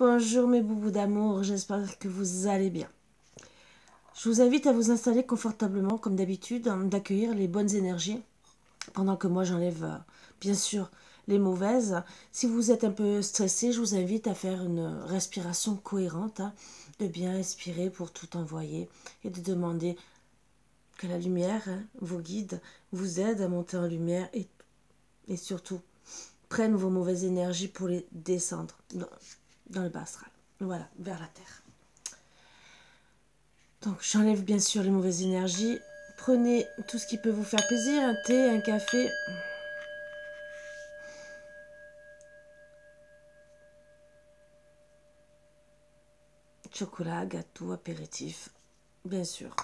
Bonjour mes boubous d'amour, j'espère que vous allez bien. Je vous invite à vous installer confortablement, comme d'habitude, d'accueillir les bonnes énergies, pendant que moi j'enlève, bien sûr, les mauvaises. Si vous êtes un peu stressé, je vous invite à faire une respiration cohérente, de bien expirer pour tout envoyer et de demander que la lumière, vos guides, vous aide à monter en lumière et surtout prennent vos mauvaises énergies pour les descendre dans le bas astral. Voilà, vers la terre. Donc j'enlève bien sûr les mauvaises énergies. Prenez tout ce qui peut vous faire plaisir, un thé, un café. Chocolat, gâteau, apéritif. Bien sûr,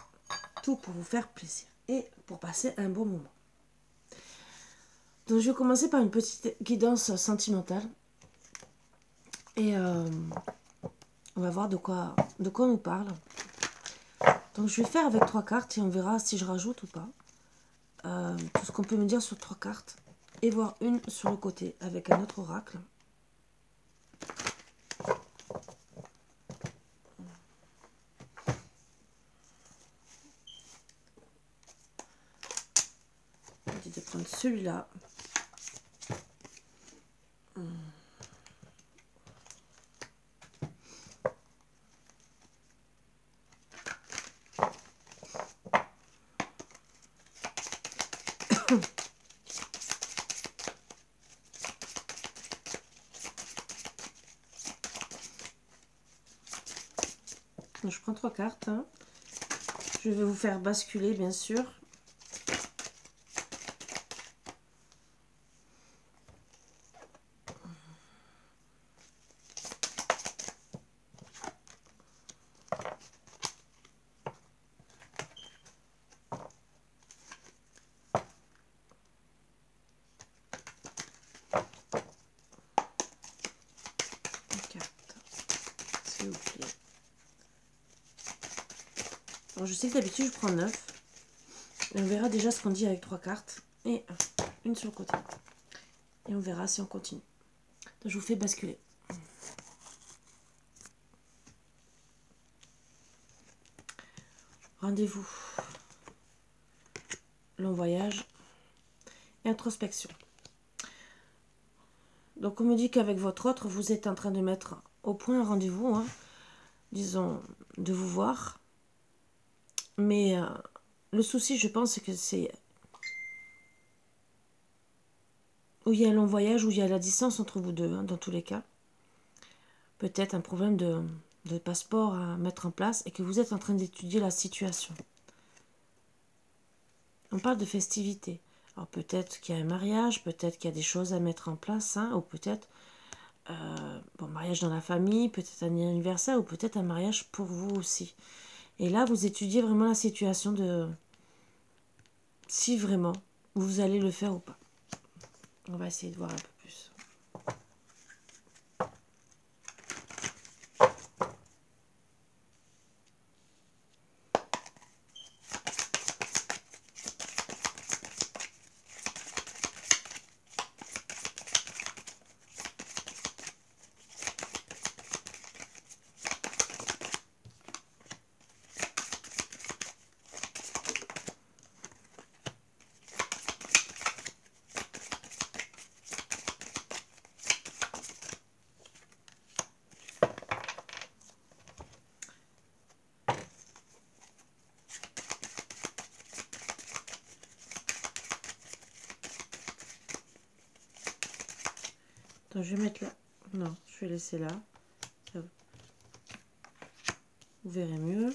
tout pour vous faire plaisir et pour passer un bon moment. Donc je vais commencer par une petite guidance sentimentale. Et on va voir de quoi on nous parle. Donc je vais faire avec 3 cartes et on verra si je rajoute ou pas. Tout ce qu'on peut me dire sur 3 cartes. Et voir une sur le côté avec un autre oracle. Je vais prendre celui-là. Donc, je prends 3 cartes. Je vais vous faire basculer, bien sûr. S'il vous plaît. Alors, je sais que d'habitude, je prends 9. Et on verra déjà ce qu'on dit avec 3 cartes. Et une sur le côté. Et on verra si on continue. Donc, je vous fais basculer. Rendez-vous. Long voyage. Et introspection. Donc, on me dit qu'avec votre autre, vous êtes en train de mettre au point un rendez-vous. Disons, de vous voir. Mais le souci, je pense, c'est que c'est où il y a un long voyage, où il y a la distance entre vous deux, dans tous les cas. Peut-être un problème de passeport à mettre en place et que vous êtes en train d'étudier la situation. On parle de festivités. Alors peut-être qu'il y a un mariage, peut-être qu'il y a des choses à mettre en place, ou peut-être mariage dans la famille, peut-être un anniversaire, ou peut-être un mariage pour vous aussi. Et là, vous étudiez vraiment la situation de si vraiment vous allez le faire ou pas. On va essayer de voir un peu plus. Donc, je vais mettre là. Non, je vais laisser là. Vous verrez mieux.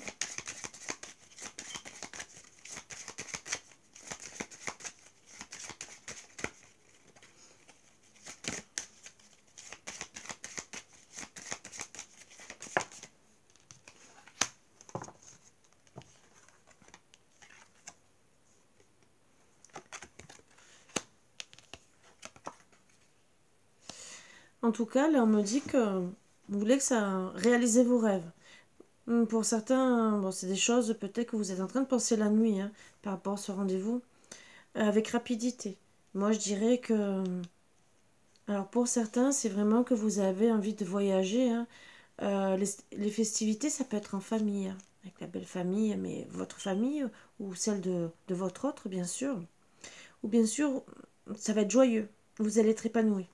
En tout cas, là, on me dit que vous voulez que ça réalise vos rêves. Pour certains, bon, c'est des choses peut-être que vous êtes en train de penser la nuit par rapport à ce rendez-vous avec rapidité. Moi, je dirais que... Alors, pour certains, c'est vraiment que vous avez envie de voyager Les festivités, ça peut être en famille, hein, avec la belle famille, mais votre famille ou celle de votre autre, bien sûr. Ou bien sûr, ça va être joyeux, vous allez être épanoui.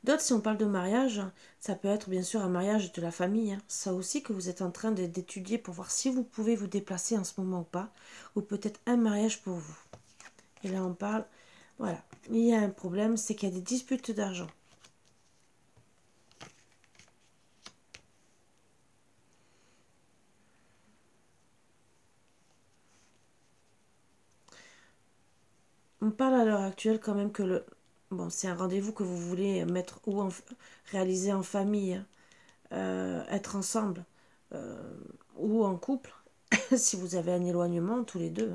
D'autres, si on parle de mariage, ça peut être bien sûr un mariage de la famille. Hein. Ça aussi que vous êtes en train d'étudier pour voir si vous pouvez vous déplacer en ce moment ou pas. Ou peut-être un mariage pour vous. Et là, on parle, voilà, il y a un problème, c'est qu'il y a des disputes d'argent. On parle à l'heure actuelle quand même que bon, c'est un rendez-vous que vous voulez mettre ou réaliser en famille, hein, être ensemble, euh, ou en couple, si vous avez un éloignement, tous les deux.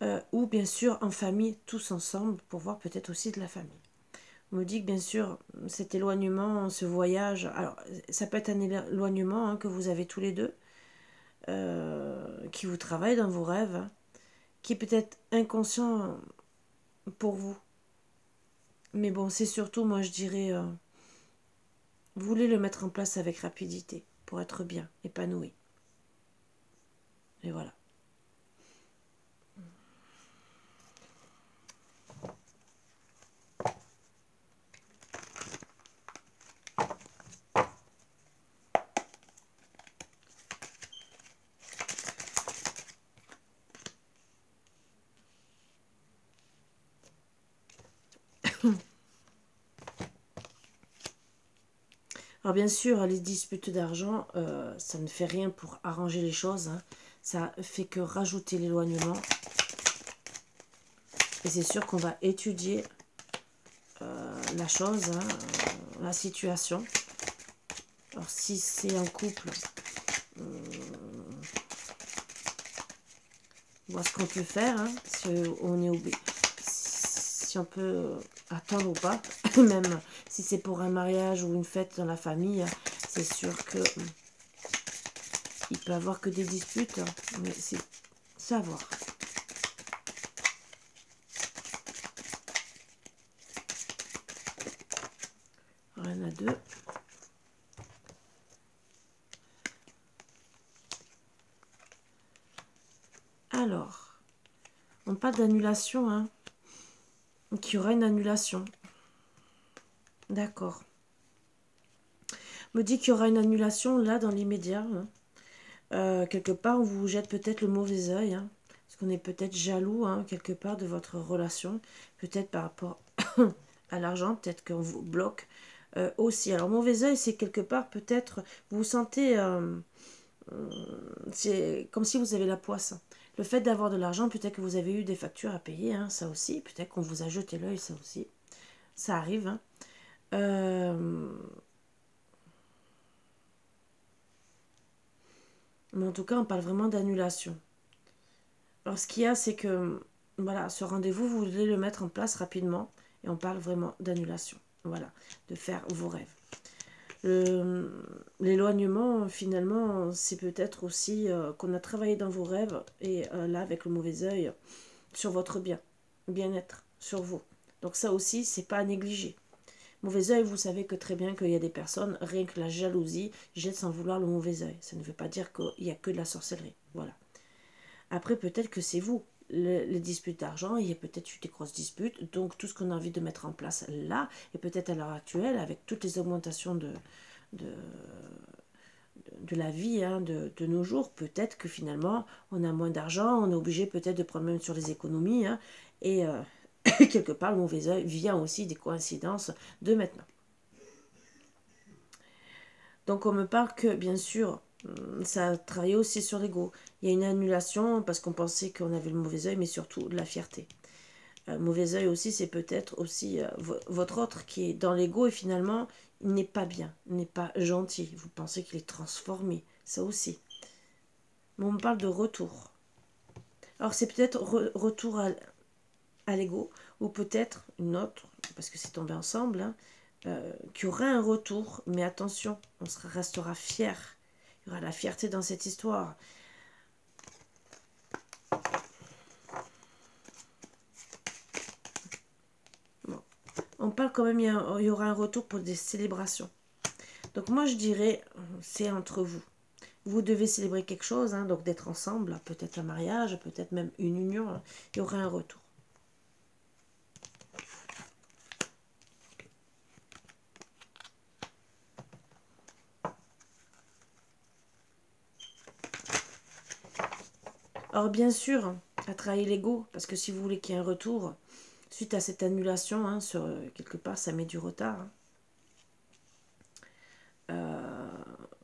Hein. Ou bien sûr en famille, tous ensemble, pour voir peut-être aussi de la famille. On me dit que bien sûr, cet éloignement, ce voyage, alors ça peut être un éloignement hein, que vous avez tous les deux, qui vous travaille dans vos rêves, hein, qui est peut-être inconscient pour vous. Mais bon, c'est surtout, moi je dirais, vous voulez le mettre en place avec rapidité, pour être bien, épanoui. Et voilà. Alors bien sûr, les disputes d'argent, ça ne fait rien pour arranger les choses. Hein. Ça fait que rajouter l'éloignement. Et c'est sûr qu'on va étudier la chose, hein, la situation. Alors si c'est un couple, voir ce qu'on peut faire, hein, si on peut attendre ou pas. Même si c'est pour un mariage ou une fête dans la famille, c'est sûr que il peut y avoir que des disputes, hein, mais c'est savoir. Rien à deux. Alors, on parle d'annulation, hein. Qu'il y aura une annulation. D'accord. Me dit qu'il y aura une annulation là dans l'immédiat. Hein. Quelque part, on vous jette peut-être le mauvais œil. Hein, parce qu'on est peut-être jaloux hein, quelque part de votre relation. Peut-être par rapport à l'argent. Peut-être qu'on vous bloque aussi. Alors, mauvais œil, c'est quelque part peut-être vous vous sentez... c'est comme si vous avez la poisse. Le fait d'avoir de l'argent, peut-être que vous avez eu des factures à payer, hein, ça aussi. Peut-être qu'on vous a jeté l'œil, ça aussi. Ça arrive. Hein. Mais en tout cas, on parle vraiment d'annulation. Alors, ce qu'il y a, c'est que, voilà, ce rendez-vous, vous voulez le mettre en place rapidement. Et on parle vraiment d'annulation. Voilà, de faire vos rêves. L'éloignement, finalement, c'est peut-être aussi qu'on a travaillé dans vos rêves et là, avec le mauvais œil, sur votre bien-être, sur vous. Donc ça aussi, c'est pas à négliger. Mauvais œil, vous savez que très bien qu'il y a des personnes, rien que la jalousie, jettent sans vouloir le mauvais œil. Ça ne veut pas dire qu'il n'y a que de la sorcellerie. Voilà. Après, peut-être que c'est vous. Les disputes d'argent, il y a peut-être eu des grosses disputes, donc tout ce qu'on a envie de mettre en place là, et peut-être à l'heure actuelle, avec toutes les augmentations de la vie hein, de nos jours, peut-être que finalement, on a moins d'argent, on est obligé peut-être de prendre même sur les économies, hein, et quelque part, le mauvais œil vient aussi des coïncidences de maintenant. Donc on me parle que, bien sûr, ça a travaillé aussi sur l'ego. Il y a une annulation parce qu'on pensait qu'on avait le mauvais œil, mais surtout de la fierté. Mauvais œil aussi, c'est peut-être aussi votre autre qui est dans l'ego et finalement, il n'est pas bien, il n'est pas gentil. Vous pensez qu'il est transformé, ça aussi. Mais on me parle de retour. Alors c'est peut-être retour à l'ego ou peut-être une autre, parce que c'est tombé ensemble, hein, qui aura un retour, mais attention, restera fier. Il y aura la fierté dans cette histoire. Bon. On parle quand même, il y aura un retour pour des célébrations. Donc moi je dirais, c'est entre vous. Vous devez célébrer quelque chose, hein, donc d'être ensemble, peut-être un mariage, peut-être même une union, hein. Il y aura un retour. Alors bien sûr, à travailler l'ego, parce que si vous voulez qu'il y ait un retour, suite à cette annulation, hein, sur, quelque part, ça met du retard. Hein.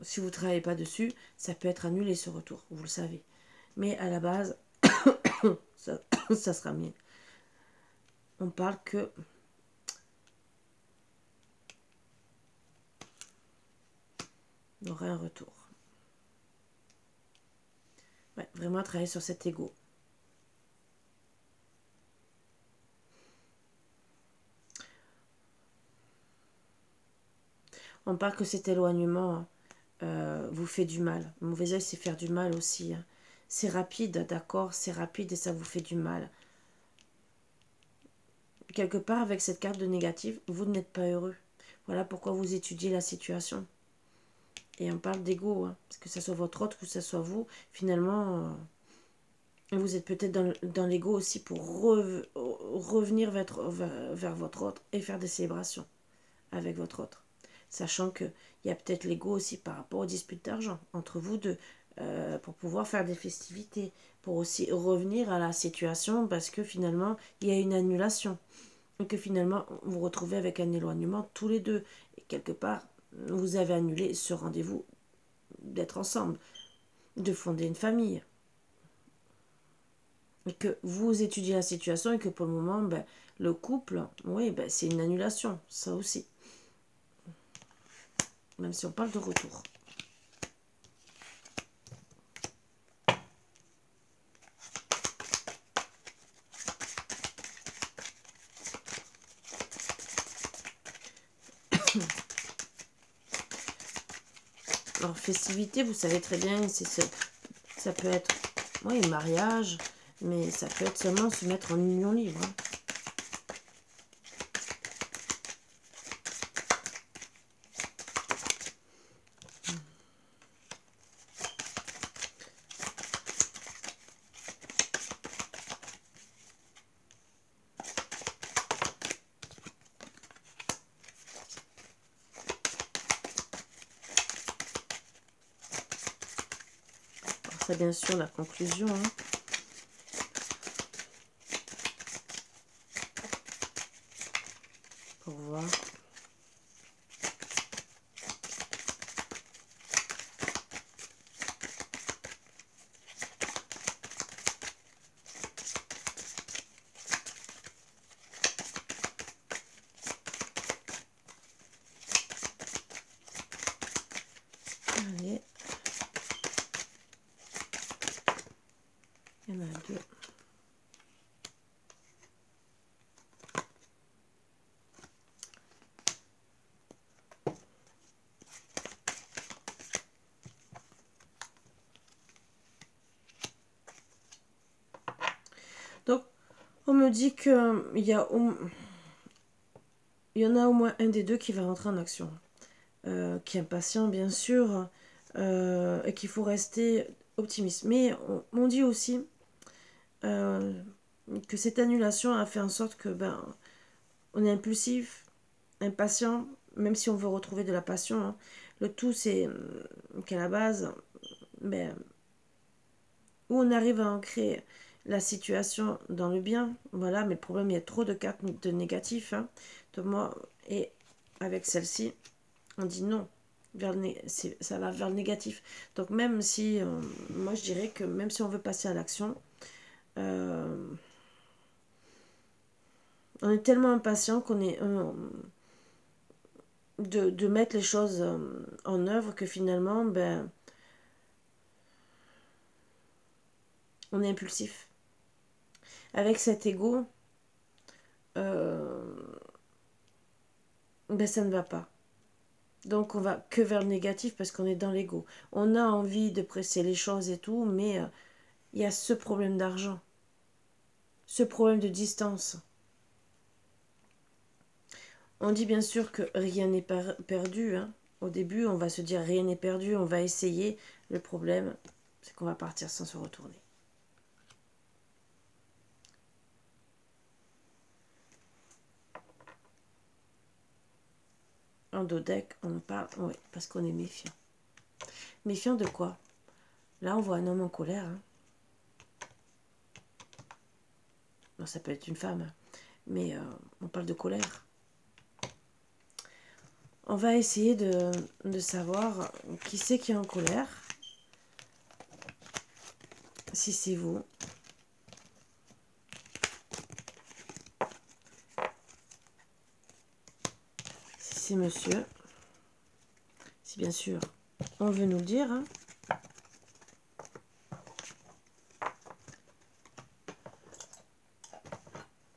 Si vous ne travaillez pas dessus, ça peut être annulé ce retour, vous le savez. Mais à la base, ça sera mieux. On parle que il y aura un retour. Ouais, vraiment travailler sur cet ego. On parle que cet éloignement vous fait du mal. Le mauvais œil, c'est faire du mal aussi. Hein. C'est rapide, d'accord, c'est rapide et ça vous fait du mal. Quelque part, avec cette carte de négatif, vous n'êtes pas heureux. Voilà pourquoi vous étudiez la situation. Et on parle d'ego, hein, parce que ce soit votre autre, que ce soit vous, finalement, vous êtes peut-être dans l'ego aussi pour revenir vers votre autre et faire des célébrations avec votre autre. Sachant qu'il y a peut-être l'ego aussi par rapport aux disputes d'argent entre vous deux, pour pouvoir faire des festivités, pour aussi revenir à la situation parce que finalement, il y a une annulation. Et que finalement, vous vous retrouvez avec un éloignement tous les deux. Et quelque part, vous avez annulé ce rendez-vous d'être ensemble, de fonder une famille. Et que vous étudiez la situation et que pour le moment, ben, le couple, oui, ben, c'est une annulation, ça aussi. Même si on parle de retour. Alors, festivité, vous savez très bien, ça peut être, oui, mariage, mais ça peut être seulement se mettre en union libre. Hein. Ça, bien sûr, la conclusion. Hein. Pour voir. Allez. Il y en a deux. Donc, on me dit qu'il y a il y en a au moins un des deux qui va rentrer en action. Qui est impatient, bien sûr, et qu'il faut rester optimiste. Mais on dit aussi que cette annulation a fait en sorte que on est impulsif, impatient, même si on veut retrouver de la passion. Hein. Le tout, c'est qu'à la base, ben, où on arrive à ancrer la situation dans le bien, voilà, mais le problème, il y a trop de cartes de négatifs. Hein. Donc moi, et avec celle-ci, on dit non, ça va vers le négatif. Donc même si, moi je dirais que même si on veut passer à l'action, on est tellement impatient qu'on est de mettre les choses en œuvre que finalement, on est impulsif. Avec cet ego, ça ne va pas. Donc on va que vers le négatif parce qu'on est dans l'ego. On a envie de presser les choses et tout, mais il y a ce problème d'argent, ce problème de distance. On dit bien sûr que rien n'est perdu, hein, Au début, on va se dire rien n'est perdu, on va essayer. Le problème, c'est qu'on va partir sans se retourner. En dos deck, on en parle, oui, parce qu'on est méfiant. Méfiant de quoi? Là, on voit un homme en colère. Hein. Non, ça peut être une femme, mais on parle de colère. On va essayer de savoir qui c'est qui est en colère. Si c'est vous. Si c'est monsieur. Si bien sûr, on veut nous le dire. Hein.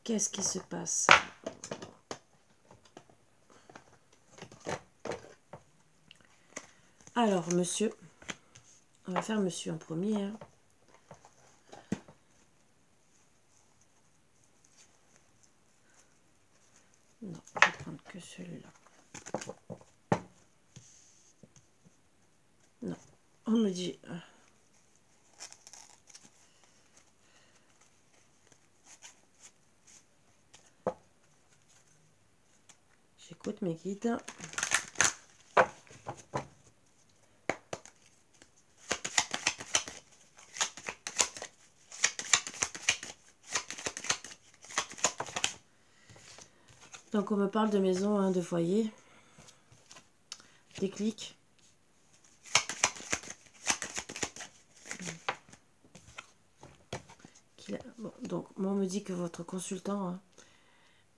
Qu'est-ce qui se passe? Alors, monsieur. On va faire monsieur en premier. Hein. Non, je vais prendre que celui-là. Non, on me dit... J'écoute mes guides. Donc on me parle de maison, hein, de foyer. Déclic. Bon, donc moi on me dit que votre consultant hein,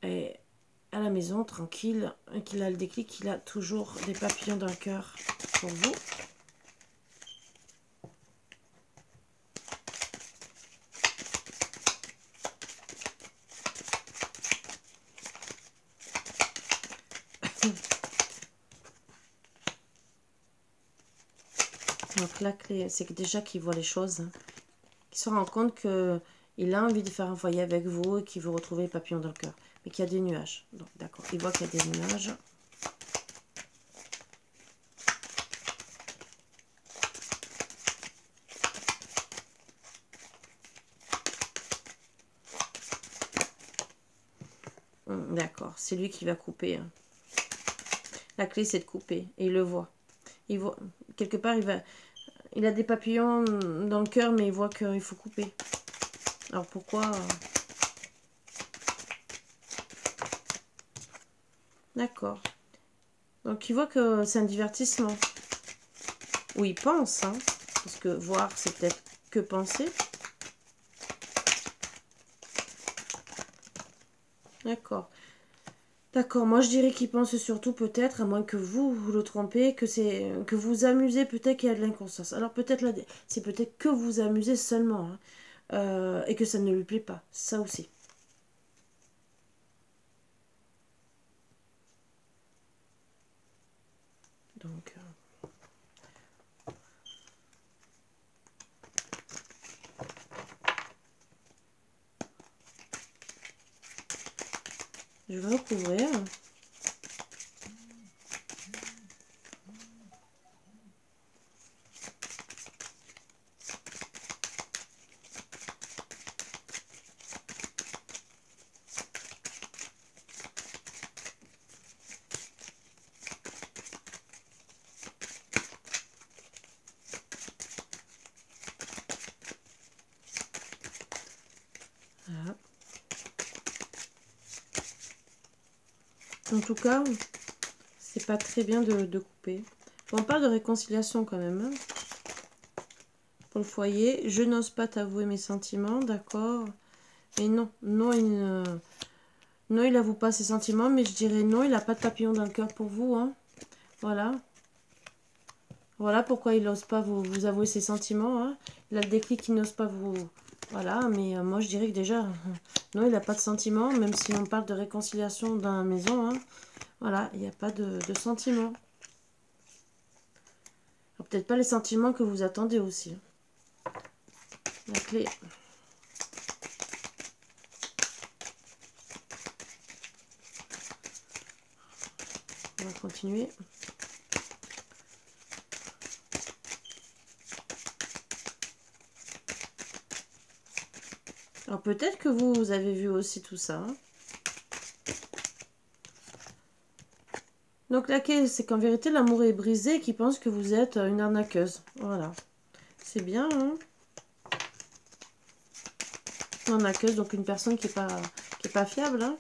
est à la maison, tranquille, qu'il a le déclic, qu'il a toujours des papillons dans le cœur pour vous. Donc la clé, c'est que déjà qu'il voit les choses, hein, qu'il se rend compte qu'il a envie de faire un foyer avec vous et qu'il veut retrouver les papillons dans le cœur. Mais qu'il y a des nuages. Donc d'accord, il voit qu'il y a des nuages. D'accord, c'est lui qui va couper. Hein. La clé, c'est de couper. Et il le voit. Il voit quelque part, il a des papillons dans le cœur, mais il voit qu'il faut couper. Alors pourquoi D'accord. Donc il voit que c'est un divertissement. Ou il pense, hein. Parce que voir, c'est peut-être que penser. D'accord. D'accord, moi je dirais qu'il pense surtout peut-être, à moins que vous le trompez, que vous amusez, peut-être qu'il y a de l'inconscience. Alors peut-être là, c'est peut-être que vous amusez seulement, hein, et que ça ne lui plaît pas, ça aussi. Donc, je vais recouvrir. Voilà. En tout cas, c'est pas très bien de couper. Bon, on parle de réconciliation quand même. Hein. Pour le foyer, je n'ose pas t'avouer mes sentiments, d'accord. Mais non, non, non, il avoue pas ses sentiments, mais je dirais non, il n'a pas de papillon dans le cœur pour vous. Hein. Voilà. Voilà pourquoi il n'ose pas vous avouer ses sentiments. Hein. Il a le déclic, il n'ose pas vous... Voilà, mais moi je dirais que déjà, non, il n'a pas de sentiments, même si on parle de réconciliation dans la maison. Hein. Voilà, il n'y a pas de sentiments. Peut-être pas les sentiments que vous attendez aussi. La clé. On va continuer. Alors peut-être que vous avez vu aussi tout ça. Hein. Donc la clé, c'est qu'en vérité, l'amour est brisé et qu'il pense que vous êtes une arnaqueuse. Voilà. C'est bien, hein. Une arnaqueuse, donc une personne qui est pas fiable, hein.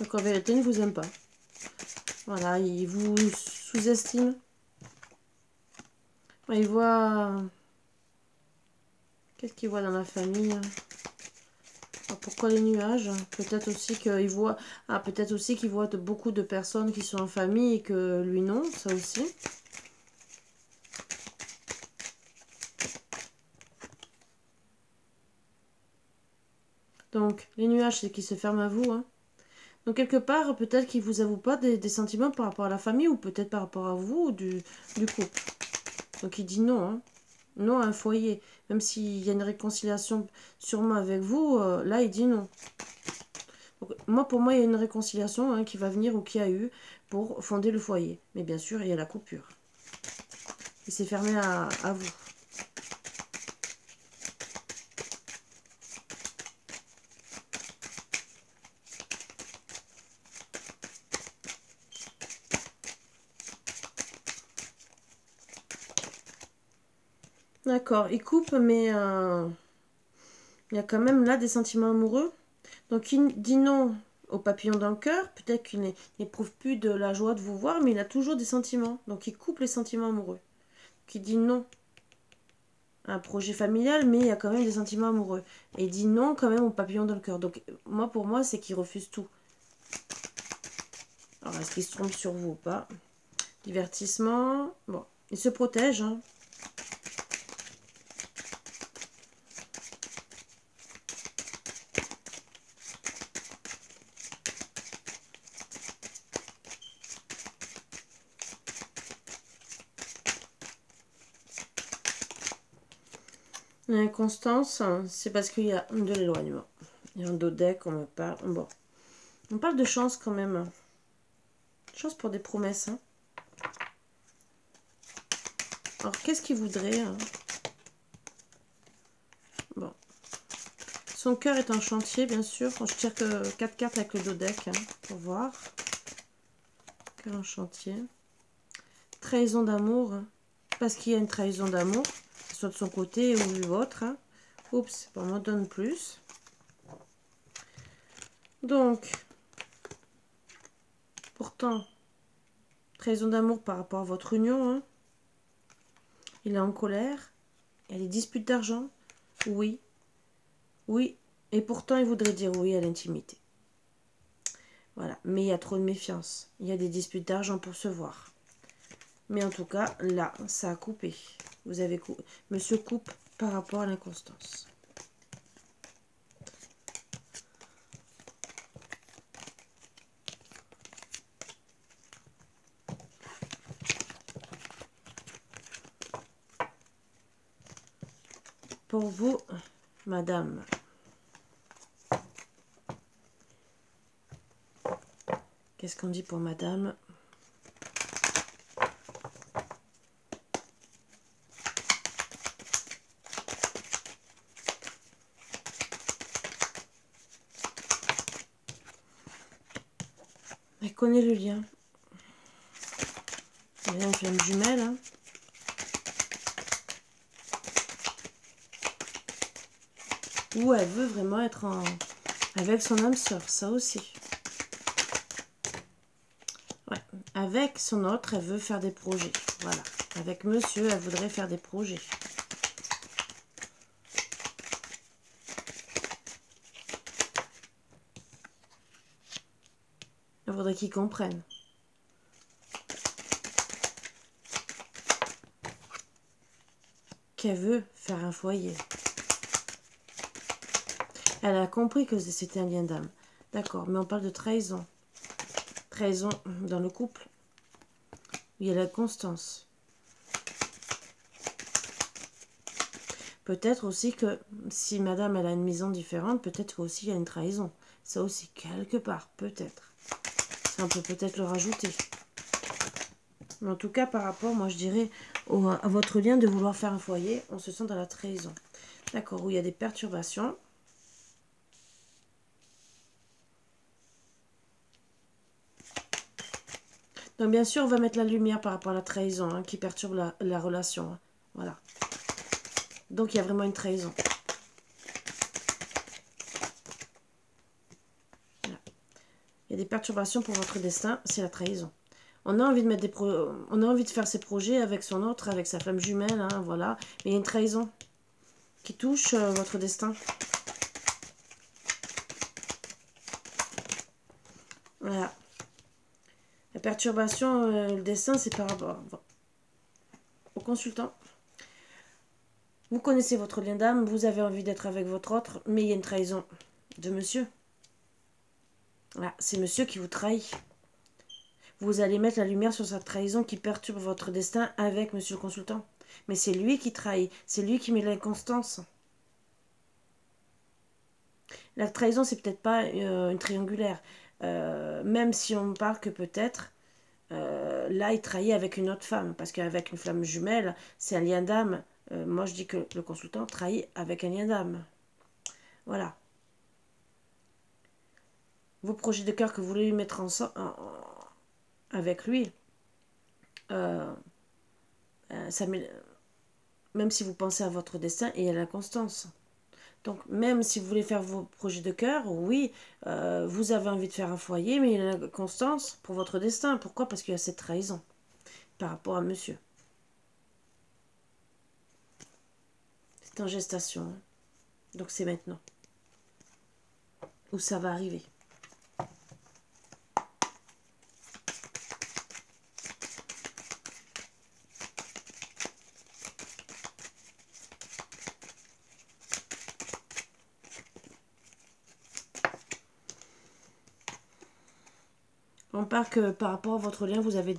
Donc en vérité, il ne vous aime pas. Voilà, il vous sous-estime. Il voit... Qu'est-ce qu'il voit dans la famille? Alors, pourquoi les nuages? Peut-être aussi qu'il voit... Ah, peut-être aussi qu'il voit beaucoup de personnes qui sont en famille et que lui non, ça aussi. Donc, les nuages, c'est qu'il se ferme à vous, hein. Donc, quelque part, peut-être qu'il ne vous avoue pas des sentiments par rapport à la famille ou peut-être par rapport à vous ou du couple. Donc, il dit non, hein. Non à un foyer. Même s'il y a une réconciliation sûrement avec vous, là, il dit non. Donc, moi, pour moi, il y a une réconciliation hein, qui va venir ou qui a eu pour fonder le foyer. Mais bien sûr, il y a la coupure. Il s'est fermé à vous. D'accord, il coupe, mais il y a quand même là des sentiments amoureux. Donc il dit non au papillon dans le cœur. Peut-être qu'il n'éprouve plus de la joie de vous voir, mais il a toujours des sentiments. Donc il coupe les sentiments amoureux. Qui dit non à un projet familial, mais il y a quand même des sentiments amoureux. Et il dit non quand même au papillon dans le cœur. Donc moi, pour moi, c'est qu'il refuse tout. Alors est-ce qu'il se trompe sur vous ou pas? Divertissement. Bon, il se protège, hein. L'inconstance, c'est parce qu'il y a de l'éloignement. Il y a un dos deck, on me parle. Bon. On parle de chance quand même. Chance pour des promesses. Hein. Alors, qu'est-ce qu'il voudrait hein? Bon. Son cœur est en chantier, bien sûr. Bon, je tire que 4 cartes avec le dos deck, hein, pour voir. Cœur en chantier. Trahison d'amour. Parce qu'il y a une trahison d'amour. Que ce soit de son côté ou du vôtre. Hein. Oups, on m'en donne plus. Donc, pourtant, trahison d'amour par rapport à votre union. Hein. Il est en colère. Il y a des disputes d'argent. Oui. Oui. Et pourtant, il voudrait dire oui à l'intimité. Voilà. Mais il y a trop de méfiance. Il y a des disputes d'argent pour se voir. Mais en tout cas, là, ça a coupé. Vous avez coupé. Monsieur coupe par rapport à l'inconstance. Pour vous, madame. Qu'est-ce qu'on dit pour madame? Elle connaît le lien. Il y a une flamme jumelle. Hein. Ou elle veut vraiment être avec son âme sœur, ça aussi. Ouais. Avec son autre, elle veut faire des projets. Voilà. Avec monsieur, elle voudrait faire des projets. Il faudrait qu'ils comprennent. Qu'elle veut faire un foyer. Elle a compris que c'était un lien d'âme. D'accord, mais on parle de trahison. Trahison dans le couple. Il y a la constance. Peut-être aussi que si madame elle a une maison différente, peut-être qu'aussi il y a une trahison. Ça aussi, quelque part, peut-être. Ça, on peut peut-être le rajouter. Mais en tout cas, par rapport, moi je dirais, à votre lien de vouloir faire un foyer, on se sent dans la trahison. D'accord, où il y a des perturbations. Donc bien sûr, on va mettre la lumière par rapport à la trahison, hein, qui perturbe la relation. Hein. Voilà. Donc il y a vraiment une trahison. Voilà. Il y a des perturbations pour votre destin, c'est la trahison. On a envie de mettre on a envie de faire ses projets avec son autre, avec sa femme jumelle, hein, voilà. Mais il y a une trahison qui touche votre destin. Voilà. La perturbation, le destin, c'est par rapport au consultant. Vous connaissez votre lien d'âme, vous avez envie d'être avec votre autre, mais il y a une trahison de monsieur. Voilà, c'est monsieur qui vous trahit. Vous allez mettre la lumière sur cette trahison qui perturbe votre destin avec monsieur le consultant. Mais c'est lui qui trahit, c'est lui qui met l'inconstance. La trahison, c'est peut-être pas une triangulaire. Même si on parle que peut-être, là, il trahit avec une autre femme. Parce qu'avec une flamme jumelle, c'est un lien d'âme. Moi, je dis que le consultant trahit avec un lien d'âme. Voilà. Vos projets de cœur que vous voulez lui mettre avec lui, ça met, même si vous pensez à votre destin et à la constance. Donc, même si vous voulez faire vos projets de cœur, oui, vous avez envie de faire un foyer, mais il y a la constance pour votre destin. Pourquoi? Parce qu'il y a cette trahison par rapport à monsieur. C'est en gestation. Hein. Donc, c'est maintenant. Où ça va arriver. On parle que par rapport à votre lien, vous avez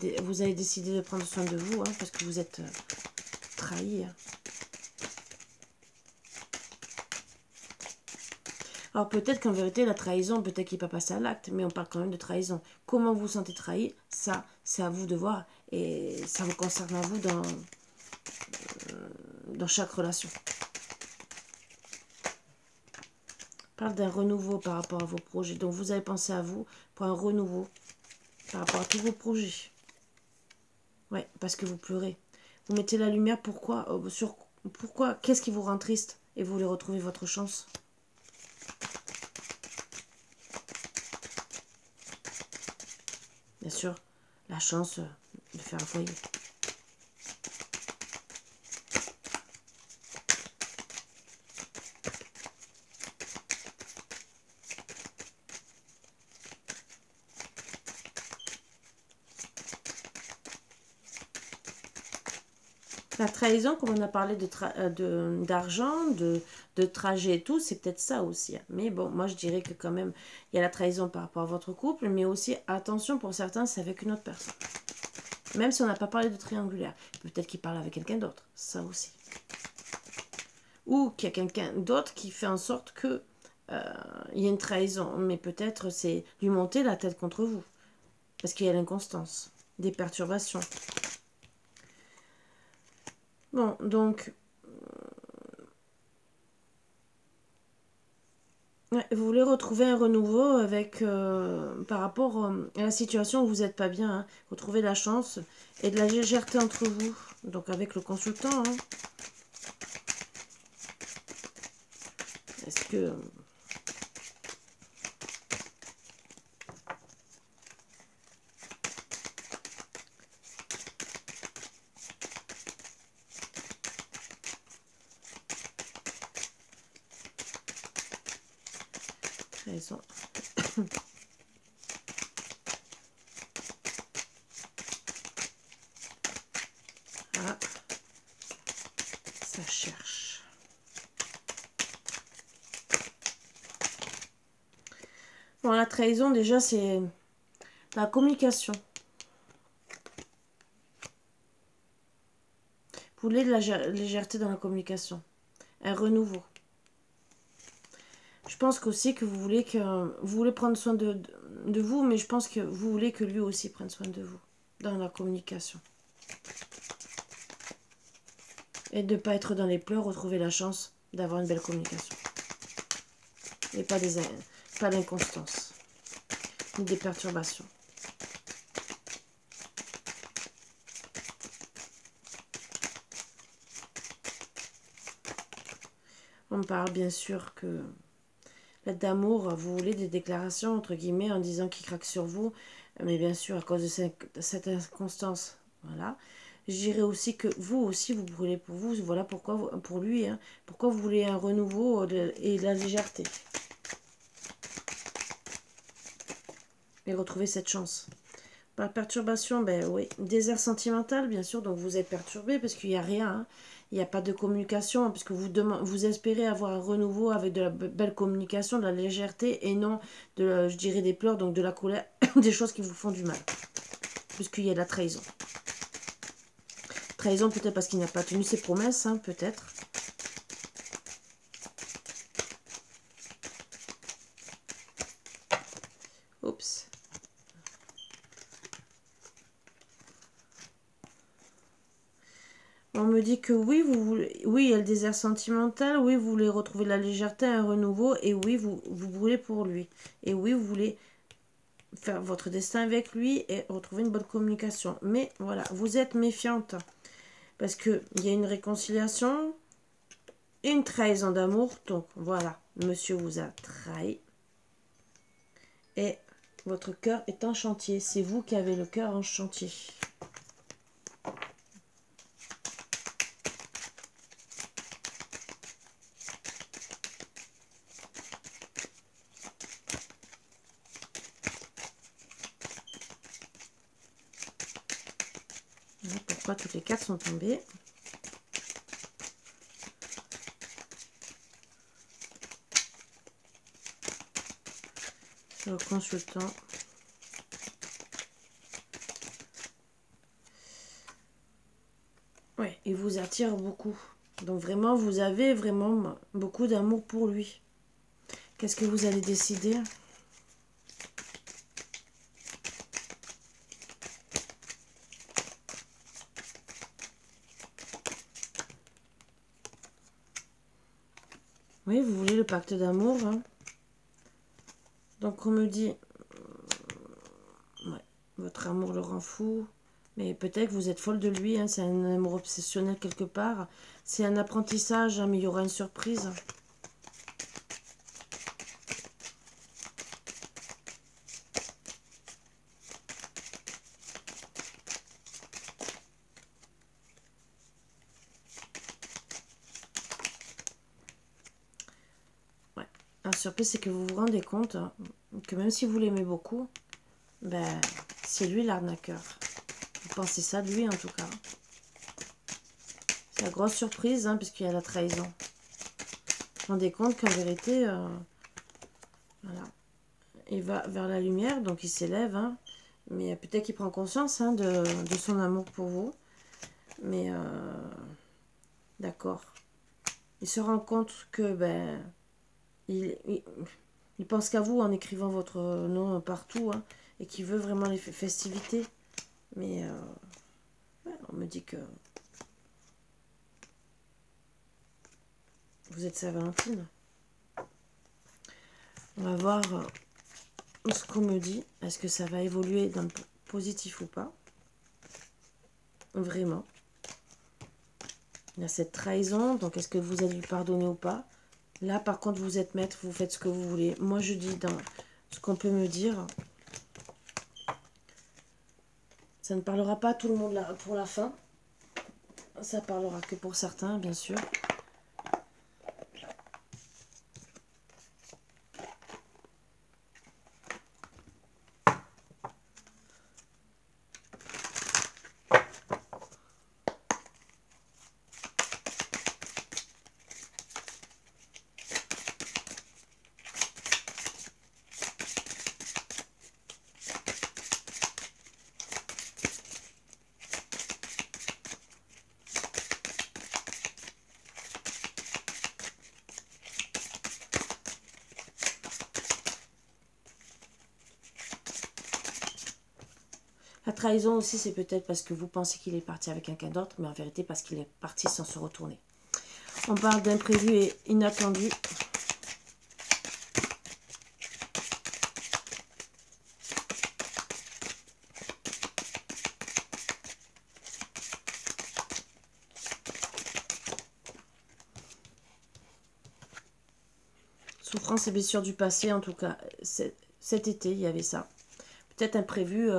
décidé de prendre soin de vous, hein, parce que vous êtes trahi. Hein. Alors peut-être qu'en vérité, la trahison, peut-être qu'il n'est pas passé à l'acte, mais on parle quand même de trahison. Comment vous vous sentez trahi, ça, c'est à vous de voir. Et ça vous concerne à vous dans chaque relation. On parle d'un renouveau par rapport à vos projets. Donc vous avez pensé à vous pour un renouveau par rapport à tous vos projets. Ouais, parce que vous pleurez. Vous mettez la lumière, pourquoi pourquoi, qu'est-ce qui vous rend triste? Et vous voulez retrouver votre chance. Bien sûr, la chance de faire un foyer. La trahison, comme on a parlé d'argent, de trajet et tout, c'est peut-être ça aussi. Hein. Mais bon, moi je dirais que quand même, il y a la trahison par rapport à votre couple, mais aussi, attention, pour certains, c'est avec une autre personne. Même si on n'a pas parlé de triangulaire. Peut-être qu'il parle avec quelqu'un d'autre. Ça aussi. Ou qu'il y a quelqu'un d'autre qui fait en sorte que il y a une trahison. Mais peut-être c'est lui monter la tête contre vous. Parce qu'il y a l'inconstance. Des perturbations. Bon, donc... vous voulez retrouver un renouveau avec par rapport à la situation où vous n'êtes pas bien. Hein. Retrouver la chance et de la légèreté entre vous. Donc avec le consultant. Hein. Est-ce que... Raison. Ah, ça cherche. Bon, la trahison, déjà, c'est la communication. Vous voulez de la légèreté dans la communication. Un renouveau. Je pense qu'aussi que vous voulez prendre soin de vous, mais je pense que vous voulez que lui aussi prenne soin de vous. dans la communication. Et de ne pas être dans les pleurs, retrouver la chance d'avoir une belle communication. Et pas l'inconstance, ni des perturbations. On parle bien sûr que l'aide d'amour, vous voulez des déclarations, entre guillemets, en disant qu'il craque sur vous. Mais bien sûr, à cause de cette inconstance, voilà. Je dirais aussi que vous aussi, vous brûlez pour vous. Voilà pourquoi, pour lui, hein, pourquoi vous voulez un renouveau et de la légèreté. Et retrouver cette chance. Par perturbation, ben oui, désert sentimental, bien sûr, donc vous êtes perturbé parce qu'il n'y a rien, hein. Il n'y a pas de communication, puisque vous espérez avoir un renouveau avec de la belle communication, de la légèreté, et non, je dirais, des pleurs, donc de la colère, des choses qui vous font du mal. Puisqu'il y a de la trahison. Trahison peut-être parce qu'il n'a pas tenu ses promesses, hein, peut-être. Oups. On me dit que oui, oui, il y a le désert sentimental, oui, vous voulez retrouver la légèreté, un renouveau, et oui, vous brûlez pour lui. Et oui, vous voulez faire votre destin avec lui et retrouver une bonne communication. Mais voilà, vous êtes méfiante. Parce qu'il y a une réconciliation, une trahison d'amour. Donc voilà, monsieur vous a trahi. Et votre cœur est en chantier. C'est vous qui avez le cœur en chantier. Voilà pourquoi toutes les cartes sont tombées. Le consultant. Ouais, il vous attire beaucoup. Donc vraiment, vous avez vraiment beaucoup d'amour pour lui. Qu'est-ce que vous allez décider ? Oui, vous voulez le pacte d'amour. Hein. Donc on me dit, ouais, votre amour le rend fou. Mais peut-être que vous êtes folle de lui. Hein, c'est un amour obsessionnel quelque part. C'est un apprentissage, hein, mais il y aura une surprise. La surprise, c'est que vous vous rendez compte que même si vous l'aimez beaucoup, ben, c'est lui l'arnaqueur. Vous pensez ça de lui, en tout cas. C'est la grosse surprise, hein, puisqu'il y a la trahison. Vous vous rendez compte qu'en vérité, voilà, il va vers la lumière, donc il s'élève. Hein, mais peut-être qu'il prend conscience hein, de son amour pour vous. Mais, d'accord. Il se rend compte que, ben... Il pense qu'à vous en écrivant votre nom partout hein, et qu'il veut vraiment les festivités. Mais ouais, on me dit que vous êtes Saint-Valentine. On va voir ce qu'on me dit. Est-ce que ça va évoluer dans le positif ou pas? Vraiment. Il y a cette trahison. Donc est-ce que vous allez lui pardonner ou pas? Là, par contre, vous êtes maître, vous faites ce que vous voulez. Moi, je dis dans ce qu'on peut me dire. Ça ne parlera pas à tout le monde là, pour la fin. Ça parlera que pour certains, bien sûr. La trahison aussi, c'est peut-être parce que vous pensez qu'il est parti avec quelqu'un d'autre, mais en vérité parce qu'il est parti sans se retourner. On parle d'imprévu et inattendu. Souffrance et blessures du passé, en tout cas, cet été, il y avait ça. Peut-être imprévu.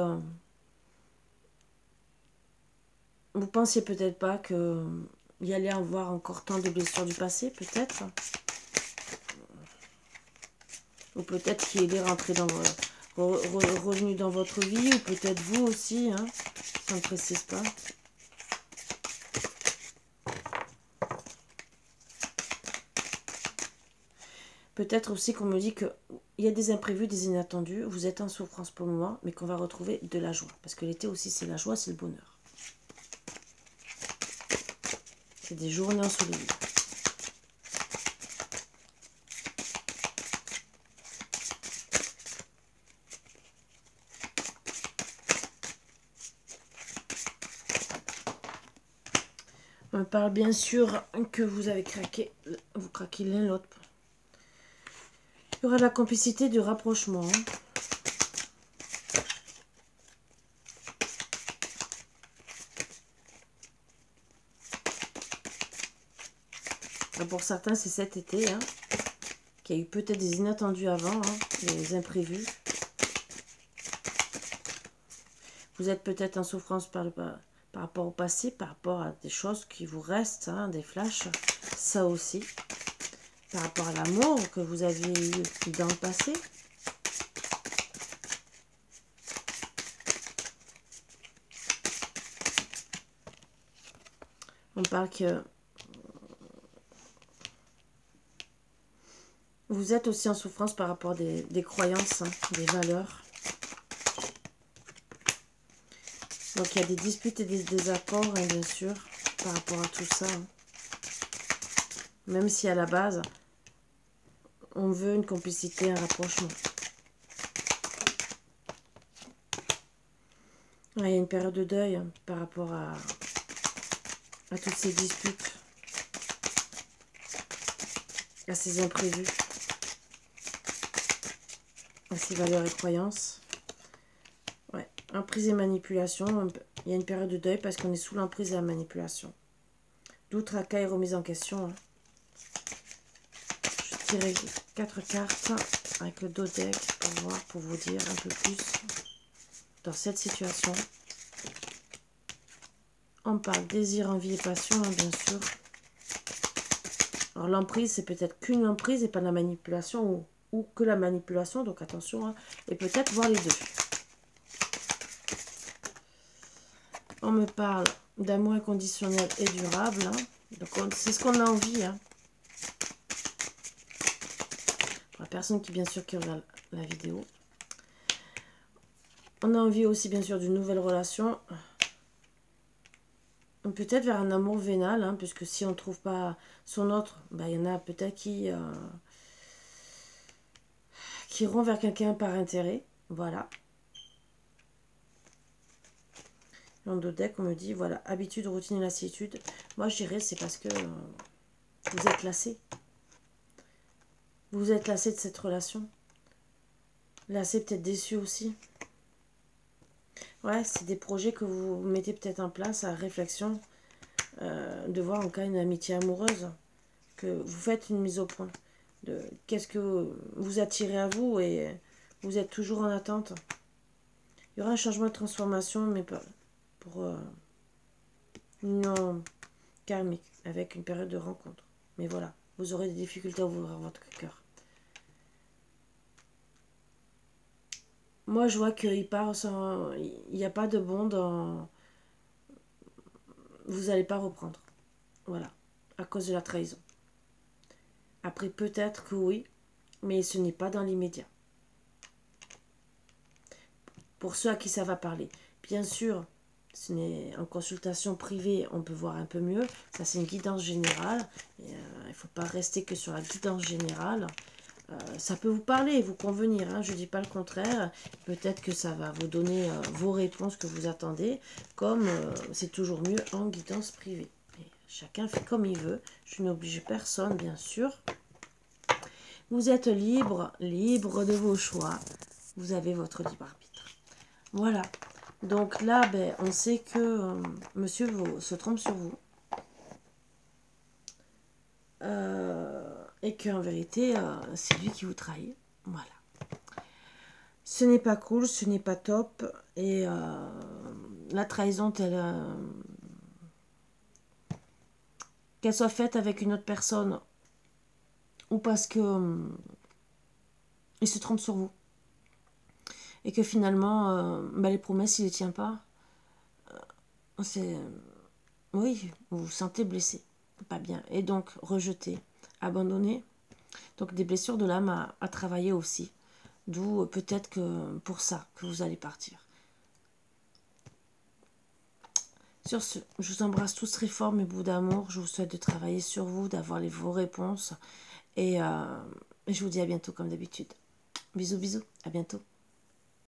Vous pensiez peut-être pas qu'il y allait avoir encore tant de blessures du passé, peut-être. Ou peut-être qu'il est rentré dans revenu dans votre vie, ou peut-être vous aussi, hein, ça ne précise pas. Peut-être aussi qu'on me dit qu'il y a des imprévus, des inattendus, vous êtes en souffrance pour le moment, mais qu'on va retrouver de la joie. Parce que l'été aussi, c'est la joie, c'est le bonheur. C'est des journées ensoleillées. On parle bien sûr que vous avez craqué, vous craquez l'un l'autre. Il y aura de la complicité, du rapprochement. Pour certains, c'est cet été, hein, qu'il y a eu peut-être des inattendus avant, hein, des imprévus. Vous êtes peut-être en souffrance par rapport au passé, par rapport à des choses qui vous restent, hein, des flashs, ça aussi. Par rapport à l'amour que vous avez eu dans le passé. On parle que vous êtes aussi en souffrance par rapport à des croyances, hein, des valeurs. Donc il y a des disputes et des désaccords, hein, bien sûr, par rapport à tout ça. Hein. Même si à la base, on veut une complicité, un rapprochement. Ouais, il y a une période de deuil, hein, par rapport à toutes ces disputes, à ces imprévus, à ces valeurs et croyances. Ouais, emprise et manipulation, il y a une période de deuil parce qu'on est sous l'emprise et la manipulation. D'où tracas et remise en question. Hein. Je tirerai 4 cartes avec le dos deck pour voir, pour vous dire un peu plus dans cette situation. On parle désir, envie et passion, hein, bien sûr. Alors l'emprise, c'est peut-être qu'une emprise et pas de la manipulation ou que la manipulation, donc attention, hein, et peut-être voir les deux. On me parle d'amour inconditionnel et durable, hein. Donc c'est ce qu'on a envie, hein. Pour la personne qui, bien sûr, qui regarde la vidéo. On a envie aussi, bien sûr, d'une nouvelle relation. Peut-être vers un amour vénal, hein, puisque si on ne trouve pas son autre, bah, il y en a peut-être qui iront vers quelqu'un par intérêt. Voilà. Dans le deck, on me dit, voilà, habitude, routine et lassitude. Moi, je dirais, c'est parce que vous êtes lassé. Vous êtes lassé de cette relation. Lassé, peut-être déçu aussi. Ouais, c'est des projets que vous mettez peut-être en place à réflexion. De voir en cas une amitié amoureuse. Que vous faites une mise au point. De qu'est-ce que vous attirez à vous et vous êtes toujours en attente. Il y aura un changement de transformation, mais pas pour une union karmique, avec une période de rencontre. Mais voilà, vous aurez des difficultés à ouvrir votre cœur. Moi, je vois qu'il part sans... Il n'y a pas de bon dans... Vous n'allez pas reprendre. Voilà, à cause de la trahison. Après, peut-être que oui, mais ce n'est pas dans l'immédiat. Pour ceux à qui ça va parler. Bien sûr, ce n'est en consultation privée, on peut voir un peu mieux. Ça, c'est une guidance générale. Il ne faut pas rester que sur la guidance générale. Ça peut vous parler et vous convenir, hein, je ne dis pas le contraire. Peut-être que ça va vous donner vos réponses que vous attendez, comme c'est toujours mieux en guidance privée. Et chacun fait comme il veut, je n'oblige personne, bien sûr. Vous êtes libre, libre de vos choix. Vous avez votre libre arbitre. Voilà. Donc là, ben, on sait que monsieur se trompe sur vous. Et qu'en vérité, c'est lui qui vous trahit. Voilà. Ce n'est pas cool, ce n'est pas top. Et la trahison, qu'elle soit faite avec une autre personne ou parce que il se trompe sur vous. Et que finalement, les promesses, il ne les tient pas. Oui, vous vous sentez blessé. Pas bien. Et donc, rejeté, abandonné. Donc, des blessures de l'âme à travailler aussi. D'où peut-être que pour ça que vous allez partir. Sur ce, je vous embrasse tous très fort, mes bouts d'amour. Je vous souhaite de travailler sur vous, d'avoir vos réponses. Et je vous dis à bientôt comme d'habitude. Bisous, bisous. À bientôt.